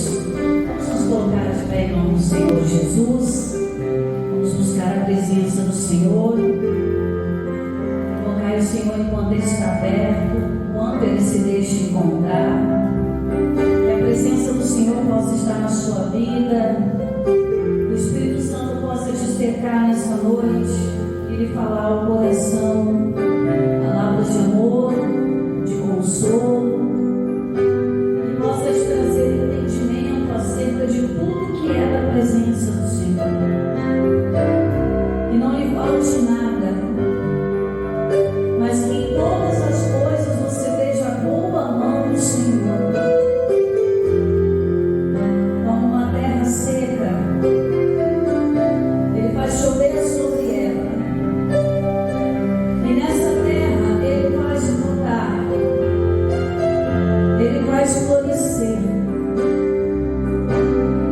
Vamos nos colocar de pé em nome do Senhor Jesus. Vamos buscar a presença do Senhor. Colocar o Senhor enquanto Ele está perto, enquanto Ele se deixa encontrar. Que a presença do Senhor possa estar na sua vida. O Espírito Santo possa te cercar nessa noite e lhe falar ao coração palavras de amor, de consolo. Possa te trazer entendimento acerca de tudo que é da presença do Senhor. E não lhe falte nada, mas que em todas as coisas você veja a boa mão do Senhor. Como uma terra seca, Ele faz chover sobre ela. E nessa terra Ele faz brotar, Ele faz florescer.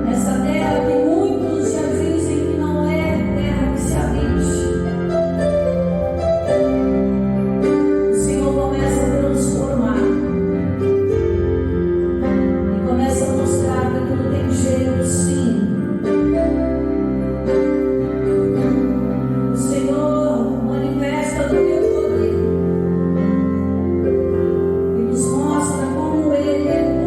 Nessa terra que muitos já dizem que não é terra que se habite, o Senhor começa a transformar e começa a mostrar que tudo tem jeito, sim. O Senhor manifesta do teu poder e nos mostra como Ele é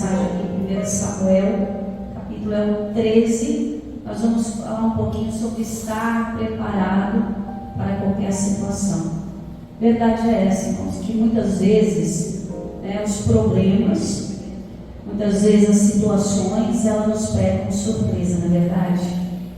mensagem aqui em 1 Samuel, capítulo 13. Nós vamos falar um pouquinho sobre estar preparado para qualquer situação. Verdade é essa, irmãos, que muitas vezes os problemas, muitas vezes as situações, elas nos pegam de surpresa, não é verdade?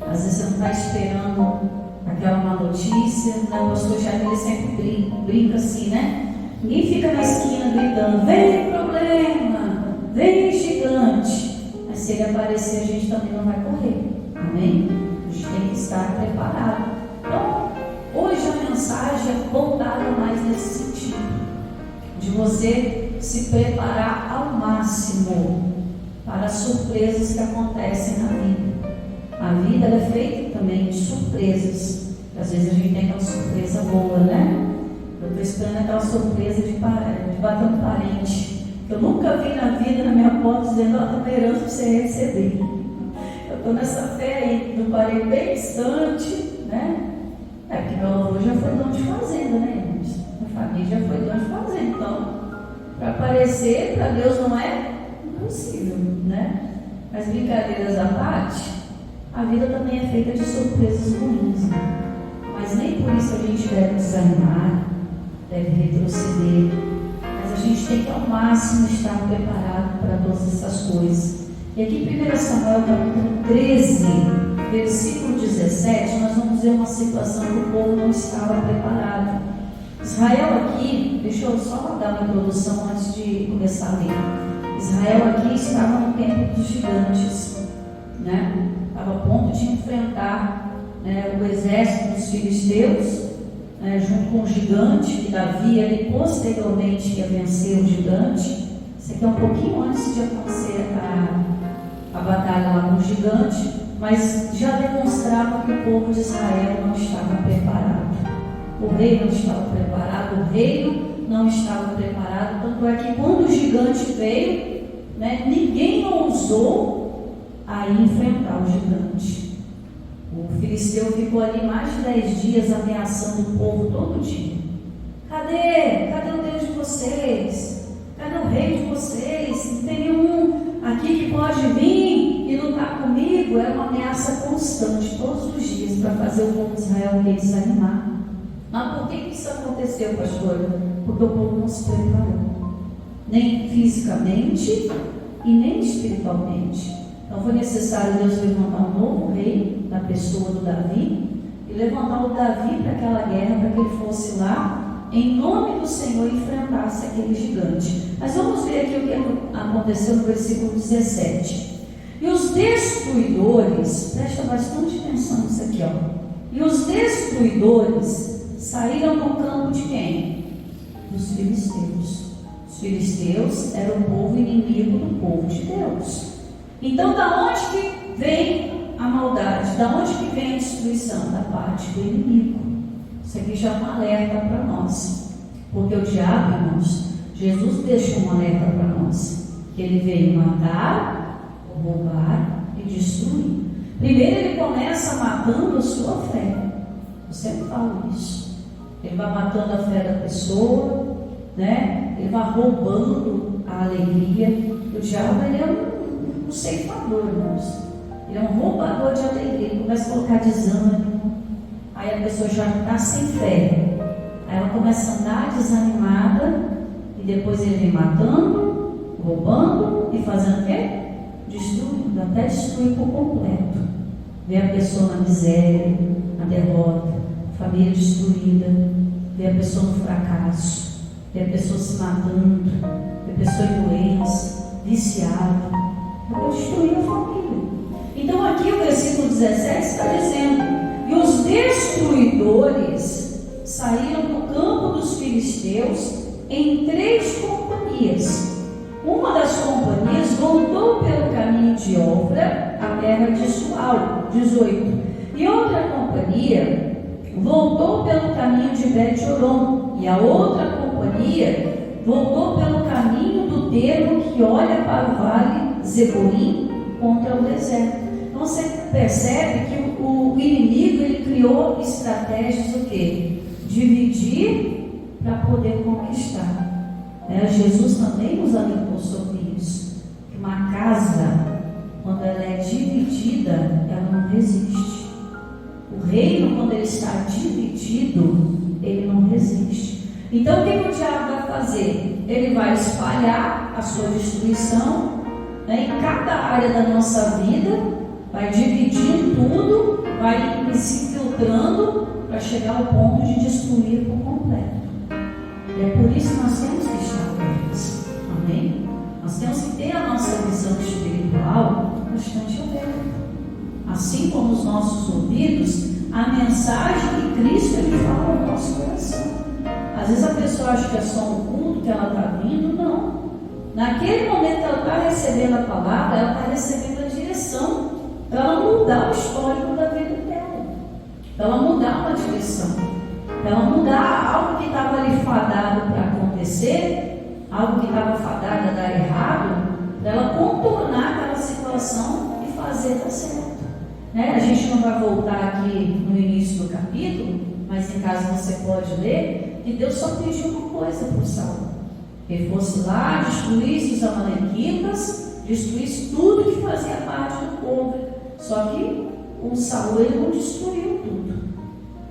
Às vezes você não está esperando aquela má notícia, né? O pastor Jair sempre brinca assim, né? Ninguém fica na esquina gritando, vem problema, vem gigante. Mas se ele aparecer, a gente também não vai correr, amém? A gente tem que estar preparado. Então, hoje a mensagem é voltada mais nesse sentido, de você se preparar ao máximo para as surpresas que acontecem na vida. A vida ela é feita também de surpresas. Às vezes a gente tem aquela surpresa boa, né? Eu estou esperando aquela surpresa de bater um parente que eu nunca vi na vida na minha porta dizendo, ó, estou esperando para você receber. Eu estou nessa fé aí do parente bem distante, né? É porque meu avô já foi dono de fazenda, né, irmãos? A família já foi dono de fazenda, então para aparecer para Deus não é impossível, né? Mas brincadeiras à parte, a vida também é feita de surpresas ruins, né? Mas nem por isso a gente deve desanimar, deve retroceder, mas a gente tem que ao máximo estar preparado para todas essas coisas. E aqui em 1 Samuel capítulo 13, versículo 17, nós vamos ver uma situação que o povo não estava preparado. Israel aqui, deixa eu só dar uma introdução antes de começar a ler. Israel aqui estava no tempo dos gigantes, né? Estava a ponto de enfrentar o exército dos filisteus, junto com o gigante, que Davi ali posteriormente ia vencer o gigante. Isso aqui é um pouquinho antes de acontecer a batalha lá com o gigante, mas já demonstrava que o povo de Israel não estava preparado. O rei não estava preparado, o reino não estava preparado. Tanto é que quando o gigante veio, ninguém ousou a enfrentar o gigante. O filisteu ficou ali mais de 10 dias ameaçando o povo todo dia. Cadê? Cadê o Deus de vocês? Cadê o rei de vocês? Não tem nenhum aqui que pode vir e lutar comigo? Era uma ameaça constante, todos os dias, para fazer o povo de Israel desanimar. Mas por que isso aconteceu, pastor? Porque o povo não se preparou, nem fisicamente e nem espiritualmente. Então foi necessário Deus levantar um novo rei, na pessoa do Davi, e levantar o Davi para aquela guerra, para que ele fosse lá, em nome do Senhor, e enfrentasse aquele gigante. Mas vamos ver aqui o que aconteceu no versículo 17. E os destruidores, presta bastante atenção nisso aqui, ó. E os destruidores saíram do campo de quem? Dos filisteus. Os filisteus eram o povo inimigo do povo de Deus. Então, da onde que vem a maldade? Da onde que vem a destruição? Da parte do inimigo. Isso aqui já é um alerta para nós. Porque o diabo, irmãos, Jesus deixou um alerta para nós. Que ele veio matar, roubar e destruir. Primeiro ele começa matando a sua fé. Eu sempre falo isso. Ele vai matando a fé da pessoa, ele vai roubando a alegria. O diabo, ele é um ceifador, irmãos. Ele é um roubador de alegria. Ele começa a colocar desânimo. Aí a pessoa já está sem fé. Aí ela começa a andar desanimada. E depois ele vem matando, roubando e fazendo o quê? Destruindo, até destruir por completo. Vê a pessoa na miséria, na derrota, família destruída, vê a pessoa no fracasso, vê a pessoa se matando, vê a pessoa em doença, viciada. Eu vou destruir a família. Então aqui o versículo 17 está dizendo: e os destruidores saíram do campo dos filisteus em 3 companhias. Uma das companhias voltou pelo caminho de Ofra, a terra de Sual, 18. E outra companhia voltou pelo caminho de Bet-Horon. E a outra companhia voltou pelo caminho do termo que olha para o vale Zeboim contra o deserto. Então você percebe que o inimigo ele criou estratégias do quê? Dividir para poder conquistar. Jesus também nos alertou sobre isso. Uma casa, quando ela é dividida, ela não resiste. O reino, quando ele está dividido, ele não resiste. Então o que o diabo vai fazer? Ele vai espalhar a sua destruição, né, em cada área da nossa vida, vai dividindo tudo, vai se infiltrando para chegar ao ponto de destruir por completo. É por isso que nós temos que estar abertos. Amém? Nós temos que ter a nossa visão espiritual bastante aberta. Assim como os nossos ouvidos, a mensagem que Cristo ele fala no nosso coração. Às vezes a pessoa acha que é só um culto que ela está vindo. Não. Naquele momento que ela está recebendo a palavra, ela está recebendo a direção para ela mudar o histórico da vida dela, para ela mudar uma direção, para ela mudar algo que estava ali fadado para acontecer, algo que estava fadado a dar errado, para ela contornar aquela situação e fazer dar certo. A gente não vai voltar aqui no início do capítulo, mas em casa você pode ler que Deus só pediu uma coisa para o Saul: que ele fosse lá, destruísse os amalequitas, destruísse tudo que fazia parte do povo. Só que o Saul ele não destruiu tudo.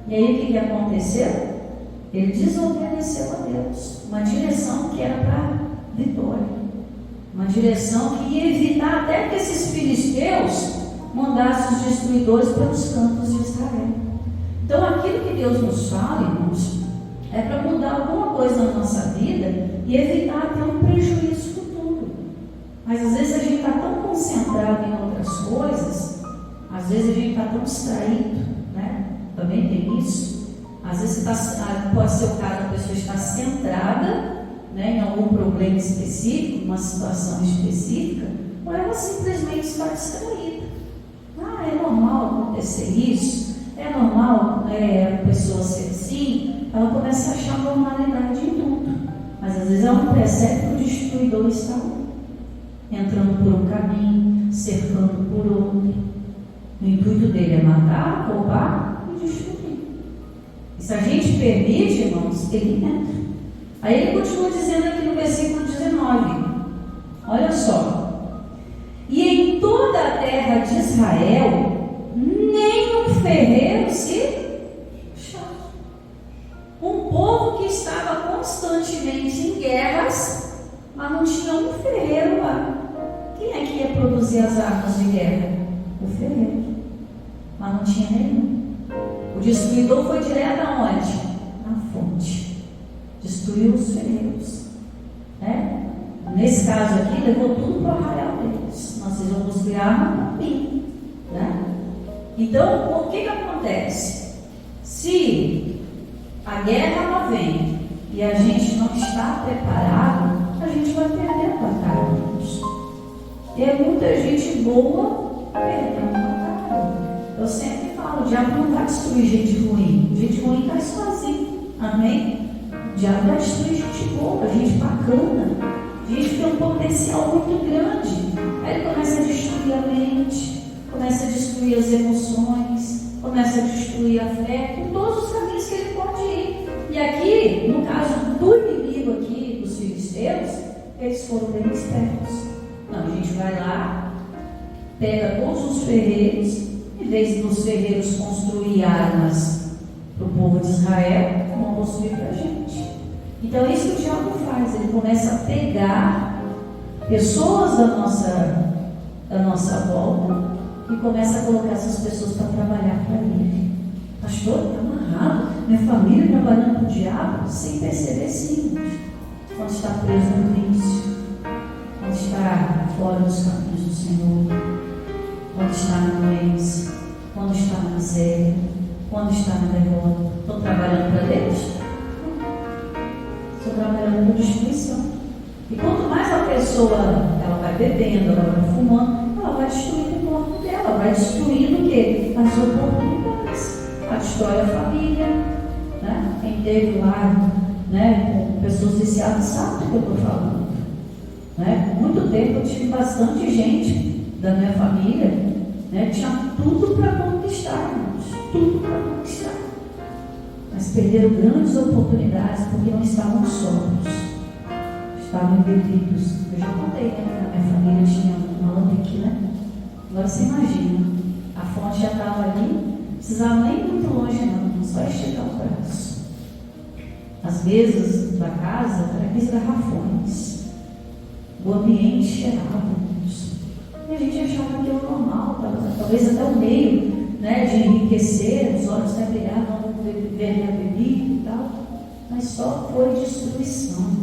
E aí o que aconteceu? Ele desobedeceu a Deus. Uma direção que era para vitória, uma direção que ia evitar até que esses filisteus mandassem os destruidores pelos campos de Israel. Então aquilo que Deus nos fala, irmãos, é para mudar alguma coisa na nossa vida e evitar ter um prejuízo futuro. Mas às vezes a gente está tão concentrado em outras coisas, às vezes a gente está tão distraído, né? Também tem isso. Às vezes pode ser o caso da pessoa estar centrada, né, em algum problema específico, uma situação específica, ou ela simplesmente está distraída. É normal acontecer isso, é normal a pessoa ser assim. Ela começa a achar normalidade em tudo, mas às vezes ela não percebe que o destruidor está entrando por um caminho, cercando por outro. O intuito dele é matar, roubar e destruir. E se a gente permite, irmãos, ele entra. Aí ele continua dizendo aqui no versículo 19, olha só: e em toda a terra de Israel nenhum ferreiro se achava. Um povo que estava constantemente em guerras, mas não tinha um ferreiro lá. Quem é que ia produzir as armas de guerra? O ferreiro. Mas não tinha nenhum. O destruidor foi direto aonde? Na fonte. Destruiu os ferreiros. Nesse caso aqui, levou tudo para o arraial deles. Nós vamos construir arma para mim. Então, o que acontece? Se a guerra ela vem e a gente não está preparado, a gente vai perder a batalha. E é muita gente boa perdendo a batalha. Eu sempre falo, o diabo não vai destruir gente ruim. Gente ruim cai sozinho. Amém? O diabo vai destruir gente boa, gente bacana, gente que tem um potencial muito grande. Aí ele começa a destruir a mente, começa a destruir as emoções, começa a destruir a fé, por todos os caminhos que ele pode ir. E aqui, no caso do inimigo aqui, dos filisteus, eles foram bem espertos. Não, a gente vai lá, pega todos os ferreiros, em vez dos ferreiros construir armas para o povo de Israel, vão construir para a gente. Então é isso que o diabo faz. Ele começa a pegar pessoas da nossa volta e começa a colocar essas pessoas para trabalhar para ele. Pastor, está amarrado, minha família trabalhando para o diabo, sem perceber, sim. Quando está preso no vício, quando está fora dos caminhos do Senhor, quando está na doença, quando está na miséria, quando está na derrota. Estou trabalhando para Deus? Estou trabalhando para destruição. E quanto mais a pessoa ela vai bebendo, ela vai fumando, ela vai destruindo o corpo dela, vai destruindo o quê? As oportunidades. Ela destrói a família. Quem teve lá com pessoas viciadas sabe do que eu estou falando. Por muito tempo eu tive bastante gente da minha família, tinha tudo para conquistar, irmãos, tudo para conquistar, mas perderam grandes oportunidades porque não estavam sóbrios, estavam embebidos. Eu já contei, né? Na minha família tinha uma lampique, né? Agora você imagina, a fonte já estava ali, não precisava nem muito longe não, só esticar o braço. As mesas da casa eram aqueles garrafões, o ambiente cheirava. E a gente achava aquilo normal, talvez até o meio, né, de enriquecer, os olhos até brilhavam, vamos ver a bebida e tal, mas só foi destruição.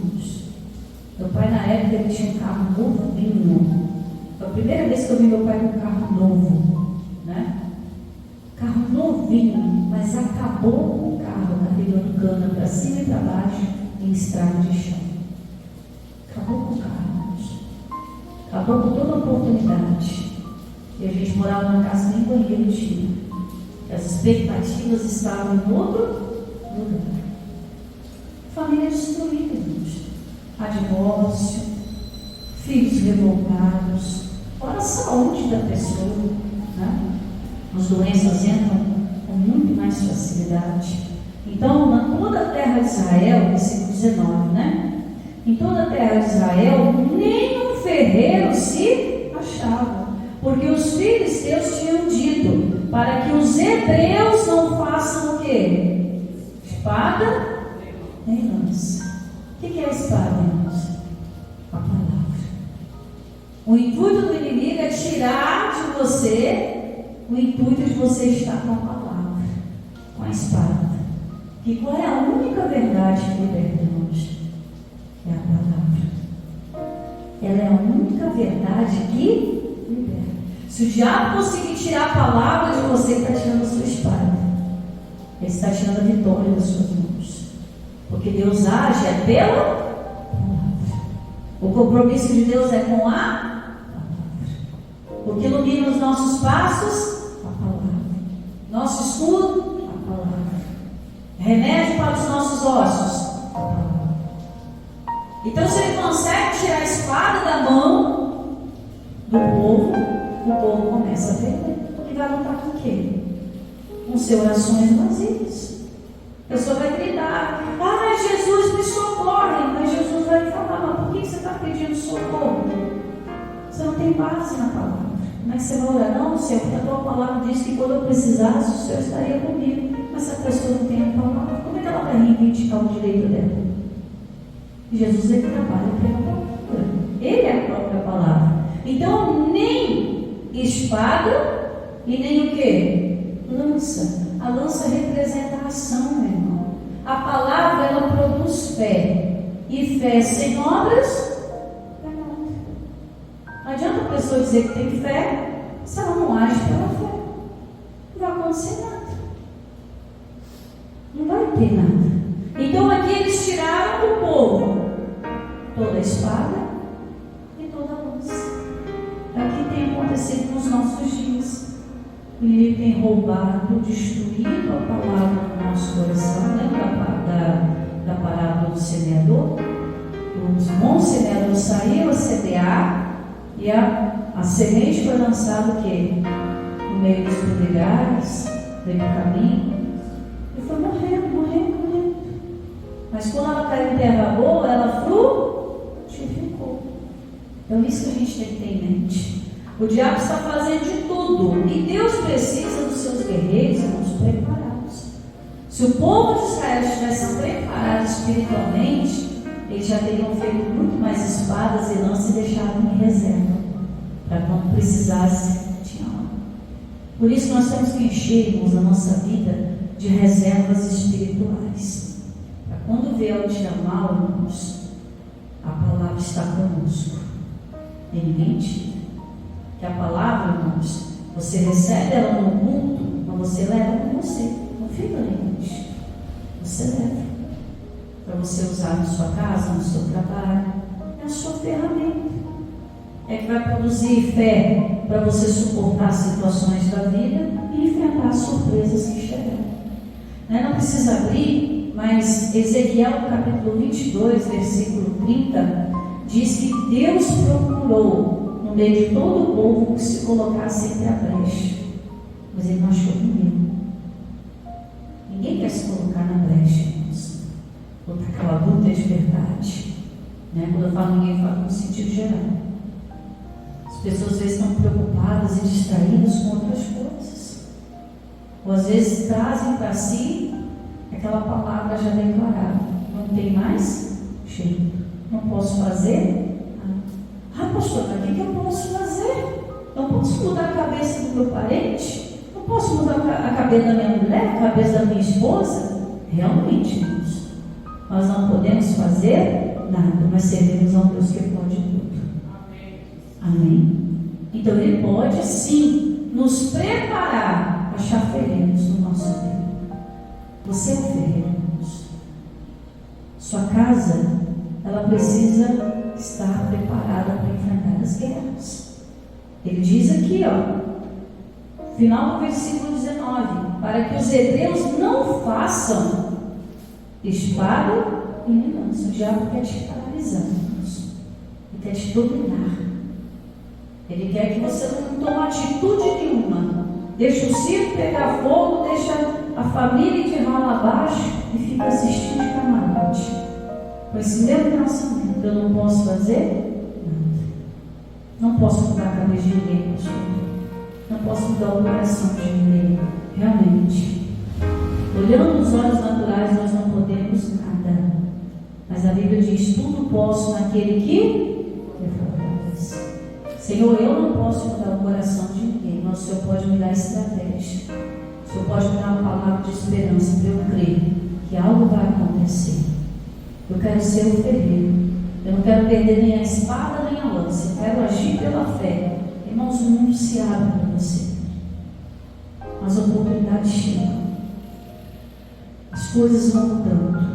Meu pai, na época, ele tinha um carro novinho. Foi a primeira vez que eu vi meu pai com um carro novo, né? Carro novinho, mas acabou com o carro, carregando cana para cima e para baixo, em estrada de chão. Acabou com o carro, acabou com toda a oportunidade. E a gente morava numa casa nem banheiro tinha. As expectativas estavam em outro lugar. Família destruída, gente. A divórcio, filhos revoltados, fora a saúde da pessoa, né? As doenças entram com muito mais facilidade. Então, na toda a terra de Israel, versículo 19, né? Em toda a terra de Israel, nem um ferreiro se achava, porque os filisteus tinham dito para que os hebreus não façam o quê? Espada nem lança. O que é a espada, irmãos? A palavra. O intuito do inimigo é tirar de você o intuito de você estar com a palavra, com a espada. E qual é a única verdade que liberta, irmãos? É a palavra. Ela é a única verdade que liberta. Se o diabo conseguir tirar a palavra de você, ele está tirando a sua espada. Ele está tirando a vitória das suas mãos. Porque Deus age é pela palavra. O compromisso de Deus é com a palavra. O que ilumina os nossos passos? A palavra. Nosso escudo? A palavra. Remédio para os nossos ossos? A palavra. Então, se ele consegue tirar a espada da mão do povo, o povo começa a perder. E vai lutar com o quê? Com seus orações vazias. A pessoa vai gritar: ah, Jesus, me socorre. Mas Jesus vai falar: mas por que você está pedindo socorro? Você não tem base na palavra. Como é que você vai orar? Não, Senhor, porque a tua palavra diz que quando eu precisasse, o Senhor estaria comigo. Mas se a pessoa não tem a palavra, como é que ela vai reivindicar o direito dela? Jesus, ele trabalha pela palavra. Ele é a própria palavra. Então, nem espada e nem o quê? Lança. A lança representa a ação, meu irmão. A palavra, ela produz fé. E fé sem obras é nada. Não adianta a pessoa dizer que tem fé se ela não age pela fé. Não vai acontecer nada. Não vai ter nada. Então aqui eles tiraram do povo toda a espada e toda a lança. Aqui tem acontecido nos nossos dias. O inimigo tem roubado, destruído a palavra do nosso coração. Lembra da parábola do semeador? O bom semeador saiu a semear e a semente foi lançada o quê? No meio dos pedregais, no meio do caminho, e foi morrendo. Mas quando ela caiu em terra boa, ela frutificou. Então isso que a gente tem que ter em mente. O diabo está fazendo de tudo. E Deus precisa dos seus guerreiros, irmãos, preparados. Se o povo de Israel estivesse preparado espiritualmente, eles já teriam feito muito mais espadas e lanças e deixado em reserva, para quando precisasse, tinha lá. Por isso nós temos que encher, irmãos, a nossa vida de reservas espirituais. Para quando vier o dia mal, irmãos, a palavra está conosco. E ninguém tira. Que a palavra, irmãos, você recebe ela no culto, mas você leva com você. Não fica ali, gente. Você leva. Para você usar na sua casa, no seu trabalho. É a sua ferramenta. É que vai produzir fé para você suportar as situações da vida e enfrentar as surpresas que chegarão. Não precisa abrir, mas Ezequiel, capítulo 22, versículo 30, diz que Deus procurou no meio de todo o povo que se colocasse entre a brecha, mas ele não achou ninguém. Ninguém quer se colocar na brecha, irmãos. Lutar aquela luta de verdade. Né? Quando eu falo ninguém, eu falo no sentido geral. As pessoas às vezes estão preocupadas e distraídas com outras coisas. Ou às vezes trazem para si aquela palavra já declarada. Não tem mais jeito. Não posso fazer? Pastor, mas o que eu posso fazer? Não posso mudar a cabeça do meu parente? Não posso mudar a cabeça da minha mulher? A cabeça da minha esposa? Realmente, irmãos, nós não podemos fazer nada, mas servimos a um Deus que pode tudo. Amém? Então Ele pode sim nos preparar a chafeleiros no nosso tempo. Você é um ferreiro, irmãos. Sua casa, ela precisa estar preparada para enfrentar as guerras. Ele diz aqui, final do versículo 19, para que os hebreus não façam espada e nem lança. O diabo quer te paralisar, irmãos. Ele quer te dominar. Ele quer que você não tome atitude nenhuma. Deixa o circo pegar fogo, deixa a família de rala abaixo e fica assistindo de camarote. Com esse mesmo pensamento, eu não posso fazer nada. Não posso mudar a cabeça de ninguém, pastor. Não posso mudar o coração de ninguém. Realmente. Olhando os olhos naturais, nós não podemos nada. Mas a Bíblia diz: tudo posso naquele que me fortalece. Senhor, eu não posso mudar o coração de ninguém, mas o Senhor pode me dar estratégia. O Senhor pode me dar uma palavra de esperança para eu crer que algo vai acontecer. Eu quero ser o ferreiro. Eu não quero perder nem a espada nem a lança. Eu quero agir pela fé. Irmãos, o mundo se abre para você. As oportunidades chegam. As coisas vão mudando.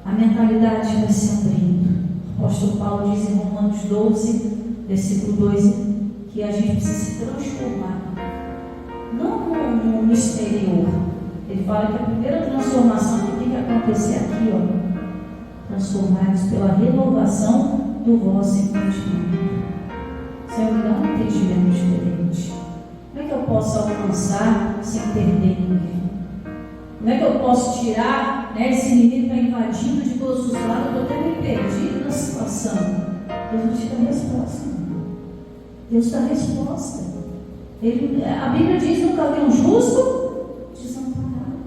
A mentalidade vai se abrindo. O apóstolo Paulo diz em Romanos 12, versículo 2, que a gente precisa se transformar. Não no exterior. Ele fala que a primeira transformação que tem que acontecer aqui, transformados pela renovação do vosso entendimento. Senhor, me dá um entendimento diferente. Como é que eu posso alcançar sem perder ninguém? Como é que eu posso tirar, esse inimigo está invadindo de todos os lados? Eu estou até me perdido na situação. Deus não te dá resposta. Deus dá resposta. A Bíblia diz: nunca vi um justo desamparado.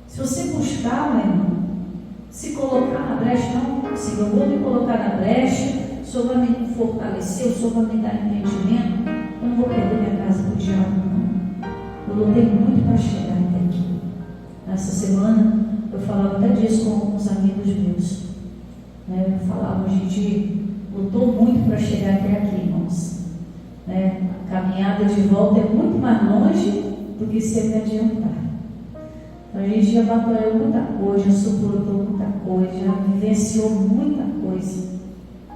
Se você buscar, meu irmão, se colocar na brecha, não, Senhor, eu vou me colocar na brecha, o Senhor vai me fortalecer, o Senhor vai me dar entendimento, eu não vou perder minha casa para o diabo, não. Eu lutei muito para chegar até aqui. Essa semana, eu falava até disso com alguns amigos meus. Eu falava, a gente lutou muito para chegar até aqui, irmãos. A caminhada de volta é muito mais longe do que se adiantar. A gente já batalhou muita coisa, já suportou muita coisa, já vivenciou muita coisa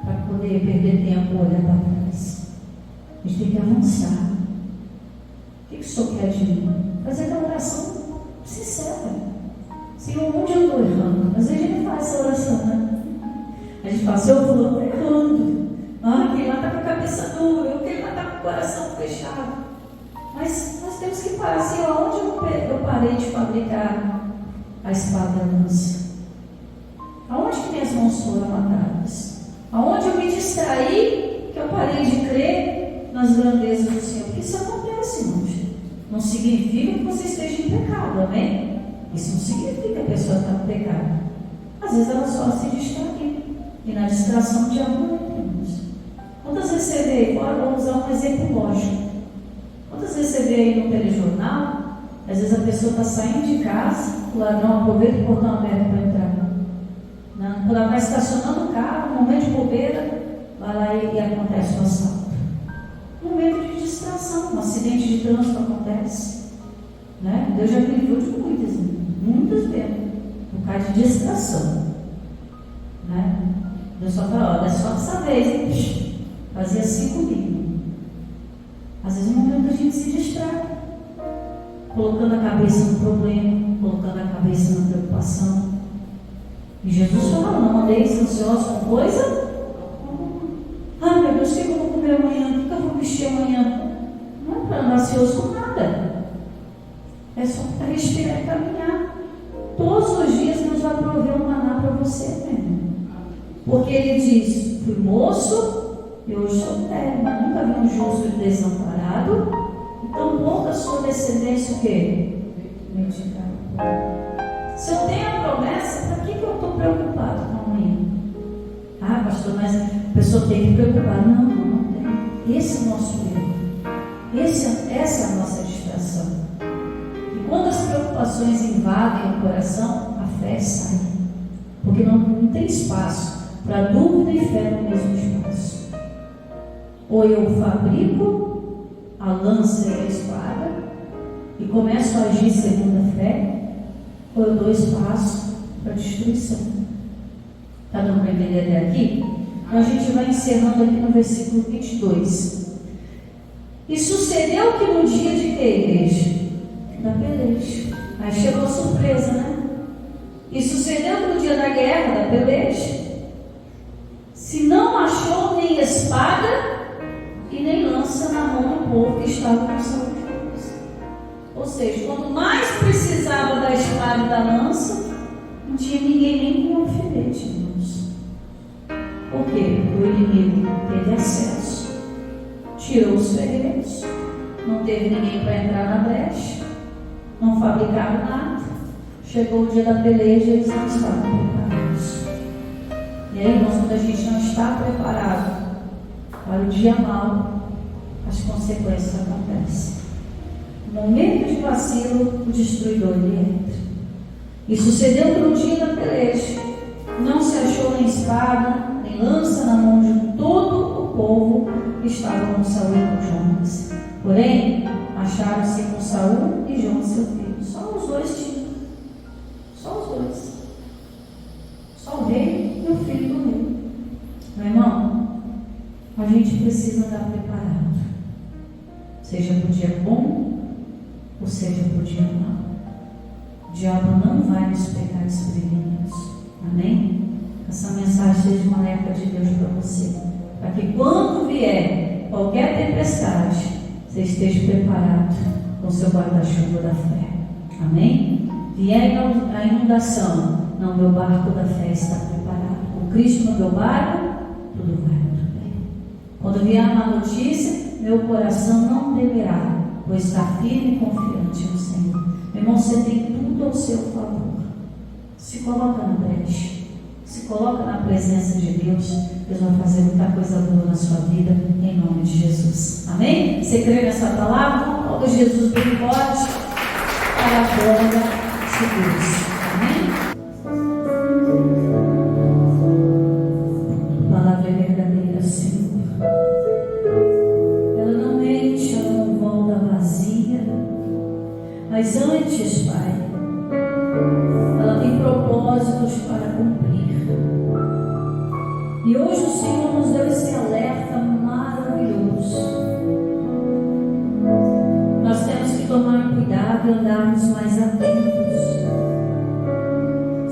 para poder perder tempo olhando para trás. A gente tem que avançar. O que o Senhor quer de mim? Fazer aquela oração sincera. Senhor, onde eu estou errando? Mas a gente não faz essa oração, né? A gente fala: Senhor, eu estou errando. Aquele lá está com a cabeça dura, aquele lá está com o coração fechado. Mas nós temos que parar assim, onde eu parei de fabricar a espada da lança? Aonde que minhas mãos foram matadas? Aonde eu me distraí, que eu parei de crer nas grandezas do Senhor? Porque isso acontece, irmãos. Não significa que você esteja em pecado, amém? Isso não significa que a pessoa está no pecado. Às vezes ela só se distrai. E na distração de amor, irmãos. Quantas vezes você vê? Vamos usar um exemplo lógico. Quantas vezes você vê aí no telejornal, às vezes a pessoa está saindo de casa, o ladrão aproveita o portão aberto para entrar. Quando ela está estacionando o carro, no momento de bobeira, vai lá e acontece o assalto. No momento de distração, um acidente de trânsito acontece. Deus já me livrou de muitas vezes, por causa de distração. Deus só fala: olha, é só dessa vez, hein? Fazia assim comigo. Às vezes no momento a gente se distrai, colocando a cabeça no problema, colocando a cabeça na preocupação. E Jesus fala: não andeis ansiosos com coisa. Meu Deus, o que eu vou comer amanhã? O que eu vou vestir amanhã? Não é para andar ansioso com nada. É só para respirar e caminhar. Todos os dias Deus vai prover um maná para você, Porque ele diz: fui moço e hoje sou velho, mas nunca vi um justo desamparado, e tão pouco a sua descendência o quê? Mendigar. Se eu tenho a promessa, para que eu estou preocupado com amanhã? Ah, pastor, mas a pessoa tem que preocupar. Não tem. Esse é o nosso erro. Essa é a nossa distração. E quando as preocupações invadem o coração, a fé sai. Porque não tem espaço para dúvida e fé no mesmo espaço. Ou eu fabrico a lança e a espada e começo a agir segundo a fé, ou eu dou espaço para destruição. Está dando para entender até aqui? Então a gente vai encerrando aqui no versículo 22. E sucedeu que no dia de que, igreja? Da peleja. Aí chegou a surpresa, né? E sucedeu que no dia da guerra, da peleja, se não achou nem espada e nem lança na mão do povo que estava com Saúl. Ou seja, quando mais precisava da espada e da lança, não tinha ninguém nem com alfinete, irmãos. Por quê? O inimigo teve acesso, tirou os ferreiros, não teve ninguém para entrar na brecha, não fabricaram nada. Chegou o dia da peleja e eles não estavam preparados. E aí, irmãos, quando a gente não está preparado para o dia mau, as consequências acontecem. No momento de vacilo, o destruidor ele entra. E sucedeu que no dia da peleja não se achou nem espada, nem lança na mão de todo o povo que estava com Saúl e com Jonas. Porém, acharam-se com Saúl e Jonas seu filho. Só os dois tinham. Só os dois. Só o rei e o filho do rei. Meu irmão, a gente precisa estar preparado. Seja para o dia bom, ou seja para o dia mau. O diabo não vai nos pegar desprevenidos. Amém? Essa mensagem seja uma alerta de Deus para você. Para que quando vier qualquer tempestade, você esteja preparado com o seu guarda-chuva da fé. Amém? Vier a inundação, não, meu barco da fé está preparado. Com Cristo no meu barco, tudo vai muito bem. Quando vier a má notícia, meu coração não temerá, pois está firme e confiante no Senhor. Meu irmão, você tem tudo ao seu favor. Se coloca na brecha, se coloca na presença de Deus. Deus vai fazer muita coisa boa na sua vida, em nome de Jesus. Amém? Você crê nessa palavra? Todo Jesus bem forte para a glória de Deus. Amém? A palavra é verdadeira, Senhor. Ela não enche, ela não volta vazia. Mas antes, Pai, ela tem propósitos para cumprir. E hoje o Senhor nos deu esse alerta maravilhoso. Nós temos que tomar cuidado e andarmos mais atentos.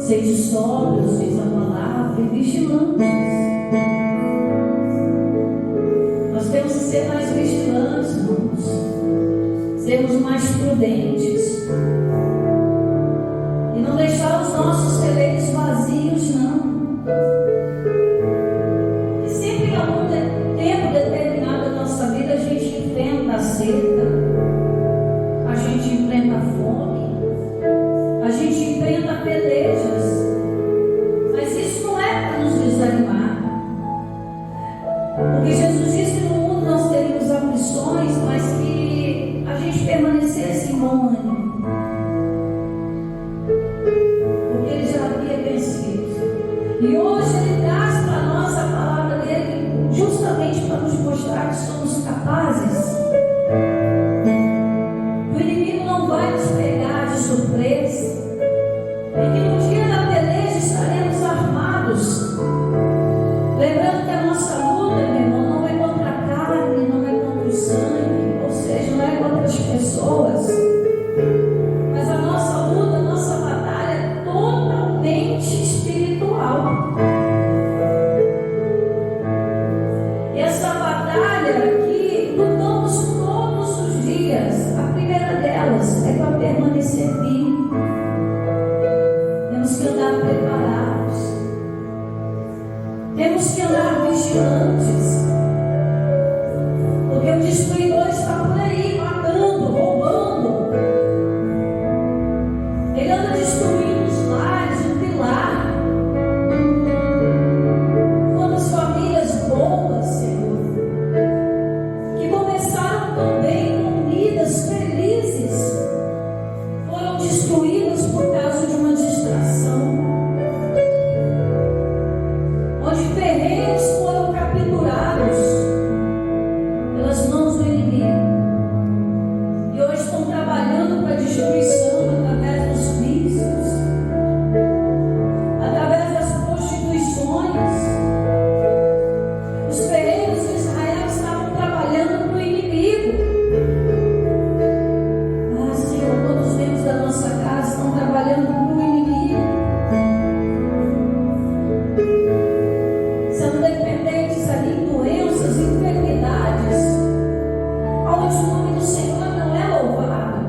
Sede sóbrios, diz a palavra, e vigilantes. Nós temos que ser mais vigilantes, irmãos. Sermos mais prudentes. E não deixar os nossos celeiros vazios, não. E sempre em algum tempo determinado da nossa vida, a gente enfrenta a seca, a gente enfrenta a fome, a gente enfrenta pelejas. Mas isso não é para nos desanimar. Porque Jesus disse que no mundo nós teríamos aflições, mas que a gente permanecesse em bom ânimo. Porque Ele já havia vencido. E hoje Ele traz para nós a palavra dele justamente para nos mostrar que somos capazes. O inimigo não vai nos pegar de surpresa. E que no dia da peleja estaremos armados. Lembrando que a nossa luta, meu irmão, não é contra a carne, não é contra o sangue, ou seja, não é contra as pessoas. Mas a nossa luta, a nossa batalha é totalmente espiritual. Ele anda destruindo os lares, o pilar. Quantas famílias boas, Senhor, que começaram também unidas, felizes, foram destruídas por causa de uma distração. Onde terrenos foram capturados pelas mãos do inimigo. E hoje estão trabalhando para a destruição através dos vícios, através das prostituições. Os ferreiros de Israel estavam trabalhando para o inimigo. Ah, Senhor, todos os membros da nossa casa estão trabalhando para o inimigo. Sendo dependentes ali em doenças, enfermidades, onde o nome do Senhor não é louvado.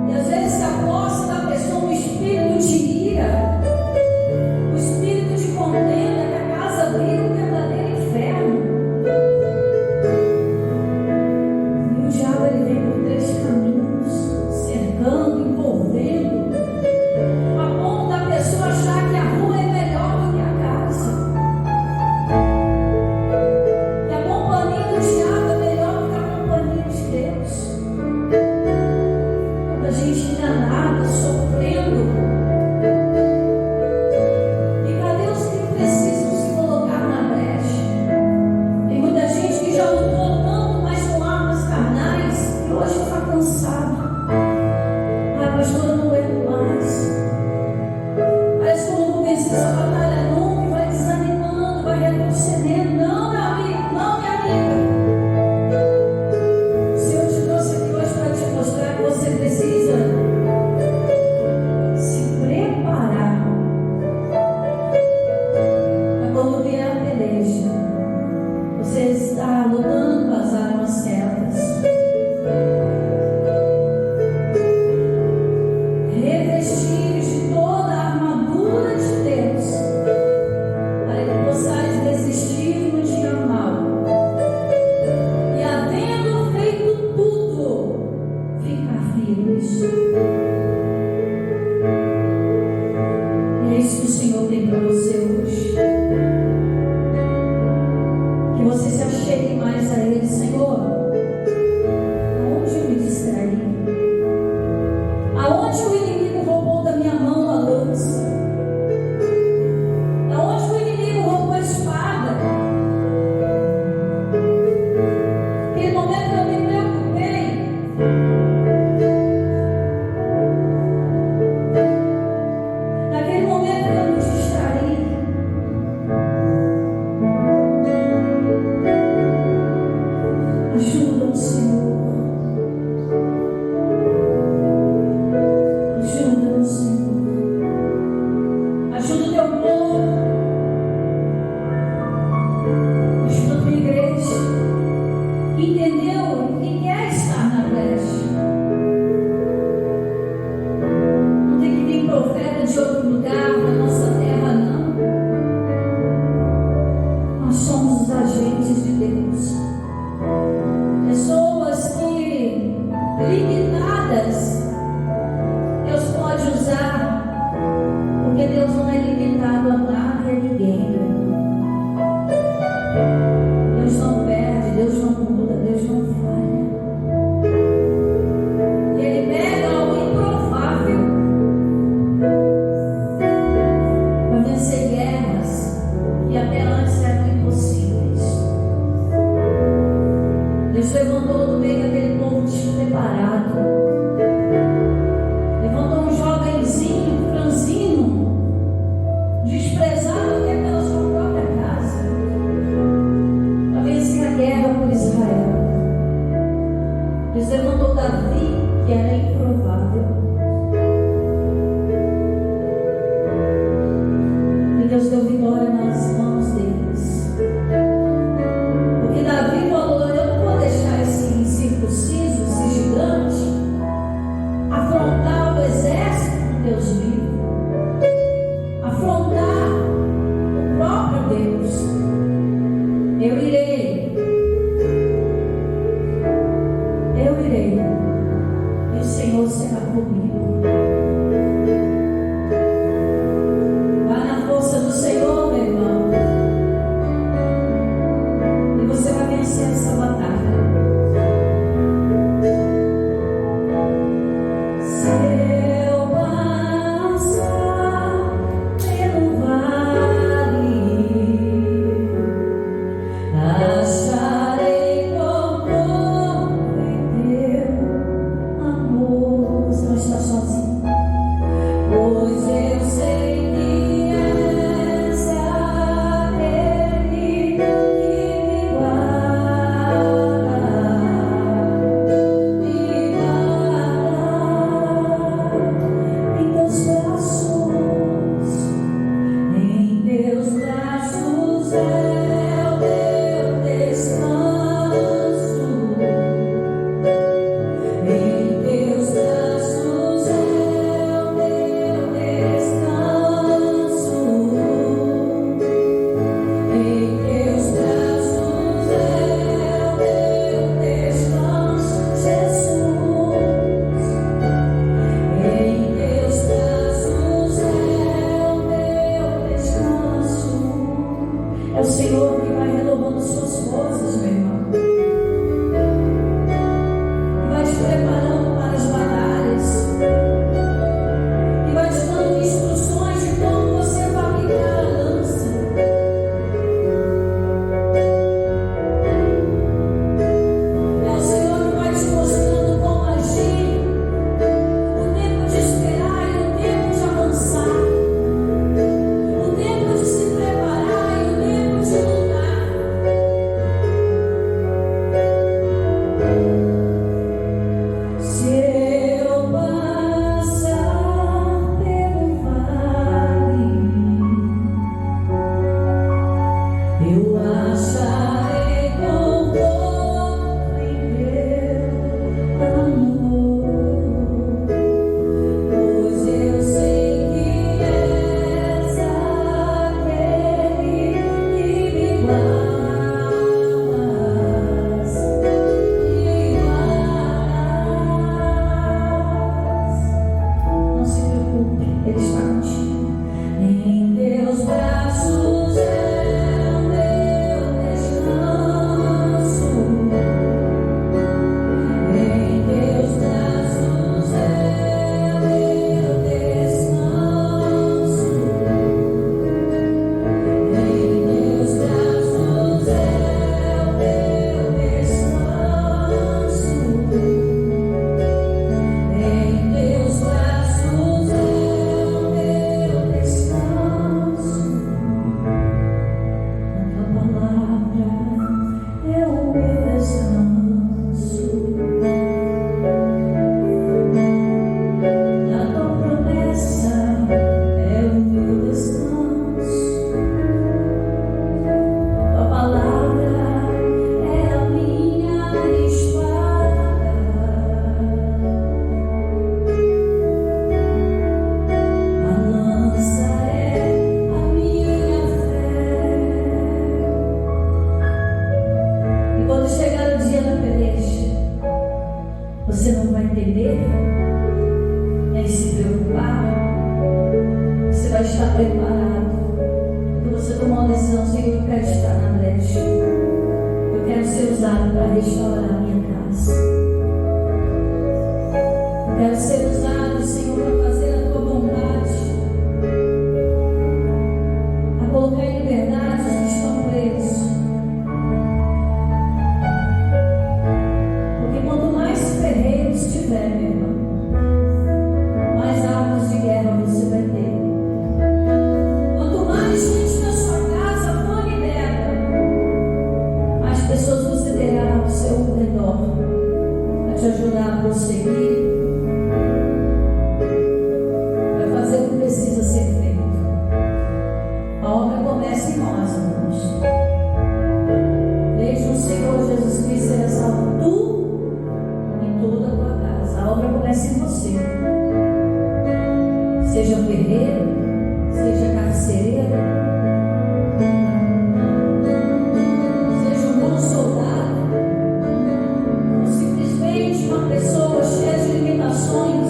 E às vezes se aposta da pessoa um espírito de ira, um espírito de contenda, que a casa vira um verdadeiro inferno. E o diabo ele vem por 3 caminhos, cercando, envolvendo, a ponto da pessoa achar que a rua é melhor do que a casa. Que a companhia do diabo é melhor do que a companhia de Deus. Quando a gente enganada, sofrendo. E cadê os que precisam se colocar na brecha? Tem muita gente que já lutou tanto, mas com armas carnais, e hoje está cansado. Ah, pastor, eu não aguento mais. Parece que eu não vou vencer essa batalha nunca, e vai desanimando, vai retrocedendo. Não, meu amigo, não, minha amiga. O Senhor te trouxe aqui hoje para te mostrar que você precisa se preparar para quando vier a peleja. Você está lutando com as armas certas. Revestir de toda a armadura de Deus, para que possais resistir no dia mau. E havendo feito tudo, ficar firmes. E é isso que o Senhor tem para você hoje. Que você se achegue mais a Ele. Senhor, aonde eu me distraí? Aonde o inimigo roubou da minha mão a lança? Aonde o inimigo roubou a espada? Aquele momento que eu me preocupei, naquele momento que eu me distraí, ajuda o Senhor. Ajuda o Senhor. Ajuda o teu povo. Ajuda a tua igreja que entendeu e quer estar na brecha. Não tem que vir profeta de outro lugar da nossa terra, não. Nós somos os agentes de Deus. Pessoas que, limitadas, Deus pode usar, porque Deus não é limitado a nada e a ninguém. Deus não perde, Deus não muda, Deus não falha. Ele pega o improvável para vencer guerras que até antes eram impossíveis. Deus levantou do meio daquele povo despreparado. Senhor será comigo. Vai na força do Senhor, meu irmão, e você vai vencer essa batalha. Se eu passar pelo vale, acharei conforto em teu amor. Você não está sozinho, pois eu sei que és aquele que me guarda, em teus braços, em teus braços é o meu descanso, em teus braços é o meu descanso, em teus braços é o meu descanso, Jesus. Em teus braços é o meu descanso. É o Senhor que vai renovando suas forças, meu irmão, e vai te preparando para as batalhas, e vai te dando instruções de como você fabricar a lança. É o Senhor que vai te mostrando como agir, o tempo de esperar e o tempo de avançar, o tempo de se preparar e o tempo de lutar. Se eu passar pelo vale, eu acharei conforto em teu amor, pois eu sei que és aquele que me guardas, Não se preocupe, Ele está contigo. Em teus braços é o meu descanso, em teus braços é o meu descanso, em teus braços é o meu descanso, em teus braços é o meu descanso. Na tua palavra é o meu descanso, na tua promessa é o meu descanso. Tua palavra é a minha espada, a lança é a minha fé. E quando chegar o dia da peleja, você não vai temer nem se preocupar. Você vai estar preparado, porque você tomou uma decisão: Senhor, eu quero estar na brecha, eu quero ser usado para restaurar a minha casa, eu quero ser usado, Senhor, para fazer a tua vontade, a colocar em liberdade os que estão presos. Porque quanto mais ferreiros tiver, meu irmão, mais armas de guerra você vai ter. Quanto mais gente na sua casa for liberta, mais pessoas você terá ao seu redor para te ajudar a prosseguir, para fazer o que precisa ser feito. A obra começa em nós, irmãos. Desde o Senhor Jesus Cristo será salvo tu e toda a tua casa. A obra começa em você. Seja um guerreiro, seja carcereiro, seja um bom soldado, ou simplesmente uma pessoa cheia de limitações.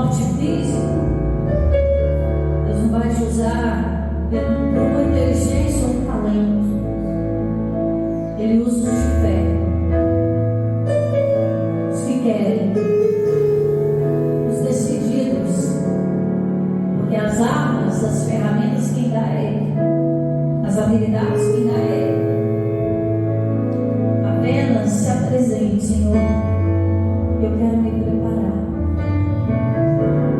porte físico. Deus não vai te usar por uma inteligência ou um talento. Ele usa os de fé, os que querem, os decididos, porque as armas, as ferramentas quem dá é Ele, as habilidades quem dá é Ele. Apenas se apresente, Senhor. Eu quero me preparar.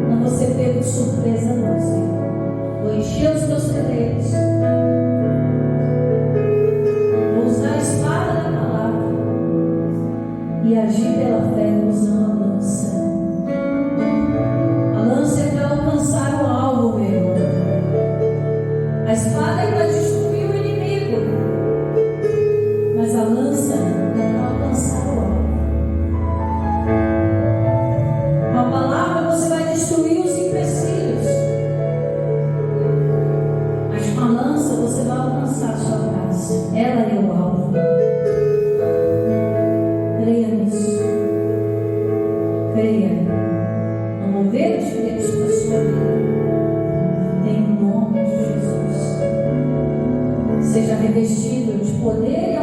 Não vou ser pego de surpresa, não, Senhor. Vou encher os teus celeiros. Vou usar a espada da palavra e agir pela fé usando a lança. A lança é para alcançar o alvo, meu irmão. A espada é para destruir o inimigo, mas a lança é para alcançar o alvo. Com a palavra você vai destruir os empecilhos, mas com a lança você vai alcançar a sua graça. Ela é o alvo. Creia nisso. Creia no mover de Deus para a sua vida. Em nome de Jesus. Seja revestido de poder e